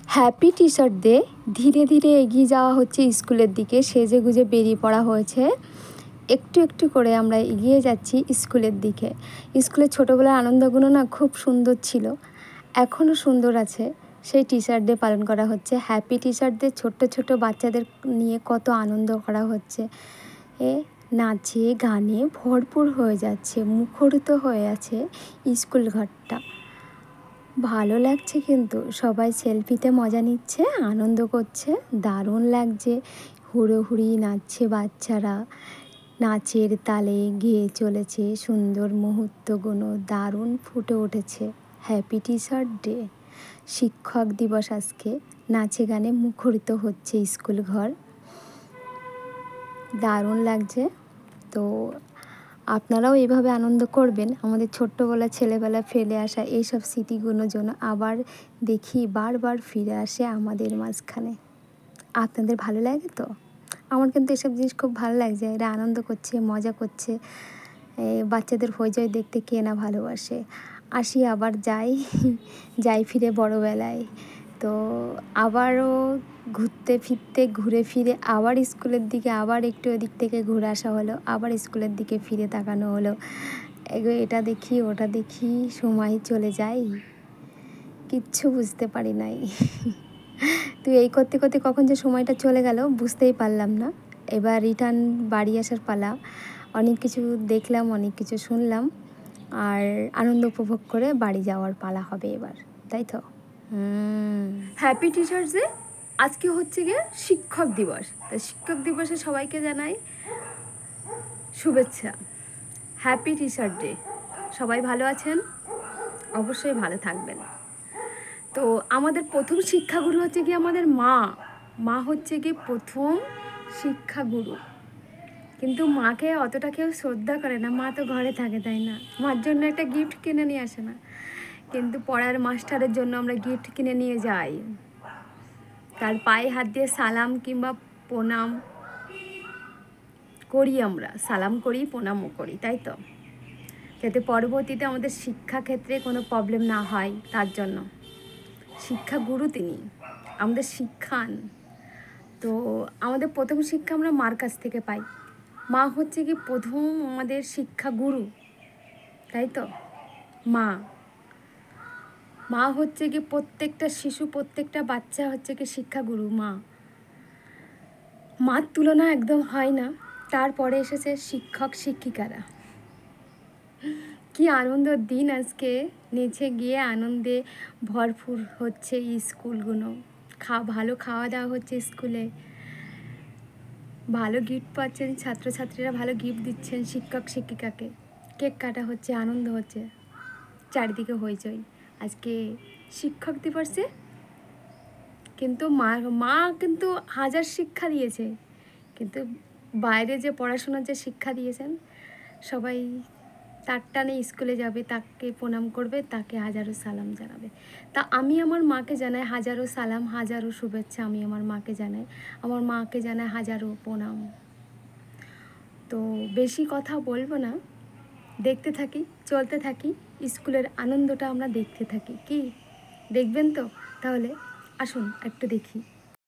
Happy T shirt দিয়ে ধীরে ধীরে এগিয়ে যাওয়া হচ্ছে স্কুলের দিকে। সেজে গুজে বেরিয়ে পড়া হয়েছে। একটু একটু করে আমরা এগিয়ে যাচ্ছি স্কুলের দিকে। স্কুলের ছোটোবেলার আনন্দগুলো না খুব সুন্দর ছিল, এখনও সুন্দর আছে। সেই টি শার্ট ডে পালন করা হচ্ছে। হ্যাপি টি শার্ট ডে ছোট্ট ছোট বাচ্চাদের নিয়ে কত আনন্দ করা হচ্ছে। নাচে গানে ভরপুর হয়ে যাচ্ছে, মুখরিত হয়ে আছে স্কুল ঘরটা। ভালো লাগছে, কিন্তু সবাই সেলফিতে মজা নিচ্ছে, আনন্দ করছে, দারুণ লাগছে। হুড়োহুড়ি নাচছে বাচ্চারা, নাচের তালে গেয়ে চলেছে। সুন্দর মুহূর্তগুলো দারুণ ফুটে উঠেছে। হ্যাপি টি শার্ট ডে, শিক্ষক দিবস আজকে। নাচে গানে মুখরিত হচ্ছে স্কুল ঘর, দারুণ লাগছে। তো আপনারাও এইভাবে আনন্দ করবেন। আমাদের ছোট্টবেলা ছেলেবেলা ফেলে আসা এইসব স্মৃতিগুলো যেন আবার দেখি বারবার ফিরে আসে আমাদের মাঝখানে। আপনাদের ভালো লাগে তো? আমার কিন্তু এসব জিনিস খুব ভালো লাগছে। এরা আনন্দ করছে, মজা করছে। বাচ্চাদের হইচই দেখতে কে না ভালোবাসে। আসি আবার যাই ফিরে বড়োবেলায়। তো আবারও ঘুরে ফিরে আবার স্কুলের দিকে, আবার একটু ওদিক থেকে ঘুরে আসা হলো, আবার স্কুলের দিকে ফিরে তাকানো হলো। এটা দেখি ওটা দেখি, সময় চলে যায়, কিচ্ছু বুঝতে পারি নাই। তো এই করতে করতে কখন যে সময়টা চলে গেল বুঝতেই পারলাম না। এবার রিটার্ন বাড়ি আসার পালা। অনেক কিছু দেখলাম, অনেক কিছু শুনলাম, আর আনন্দ উপভোগ করে বাড়ি যাওয়ার পালা হবে এবার, তাই তো? Happy teachers day. আজকে হচ্ছে গিয়ে শিক্ষক দিবস। তো শিক্ষক দিবসে সবাইকে জানাই শুভেচ্ছা। Happy teacher day. সবাই ভালো আছেন? অবশ্যই ভালো থাকবেন। তো আমাদের প্রথম শিক্ষাগুরু হচ্ছে কি আমাদের মা হচ্ছে কি প্রথম শিক্ষাগুরু। কিন্তু মাকে অতটা কেউ শ্রদ্ধা করে না, মা তো ঘরে থাকে, তাই না? মার জন্য একটা গিফট কিনে নিয়ে আসে না, কিন্তু পড়ার মাস্টারের জন্য আমরা গিফট কিনে নিয়ে যাই। তার পায়ে হাত দিয়ে সালাম কিংবা প্রণাম করি, আমরা সালাম করি, প্রণামও করি, তাই তো? যাতে পরবর্তীতে আমাদের শিক্ষাক্ষেত্রে কোনো প্রবলেম না হয়, তার জন্য। শিক্ষাগুরু তিনি, আমাদের শিক্ষান। তো আমাদের প্রথম শিক্ষা আমরা মার কাছ থেকে পাই। মা হচ্ছে কি প্রথম আমাদের শিক্ষাগুরু, তাই তো? মা হচ্ছে কি প্রত্যেকটা শিশু, প্রত্যেকটা বাচ্চা হচ্ছে কি শিক্ষাগুরু। মার তুলনা একদম হয় না। তারপরে এসেছে শিক্ষক শিক্ষিকারা। কি আনন্দের দিন আজকে। নিচে গিয়ে আনন্দে ভরপুর হচ্ছে স্কুলগুলো। ভালো খাওয়া দাওয়া হচ্ছে স্কুলে, ভালো গিফট পাচ্ছেন ছাত্রছাত্রীরা, ভালো গিফট দিচ্ছেন শিক্ষক শিক্ষিকাকে। কেক কাটা হচ্ছে, আনন্দ হচ্ছে, চারিদিকে হইচই। আজকে শিক্ষক দিবসে কিন্তু মা কিন্তু হাজার শিক্ষা দিয়েছে, কিন্তু বাইরে যে পড়াশোনার যে শিক্ষা দিয়েছেন, সবাই তার টানে স্কুলে যাবে, তাকে প্রণাম করবে, তাকে হাজারো সালাম জানাবে। তা আমি আমার মাকে জানাই হাজারো সালাম, হাজারো শুভেচ্ছা। আমি আমার মাকে জানাই, আমার মাকে জানাই হাজারো প্রণাম। তো বেশি কথা বলবো না, দেখতে থাকি, চলতে থাকি, স্কুলের আনন্দটা আমরা দেখতে থাকি। কি দেখবেন তো? তাহলে আসুন একটু দেখি।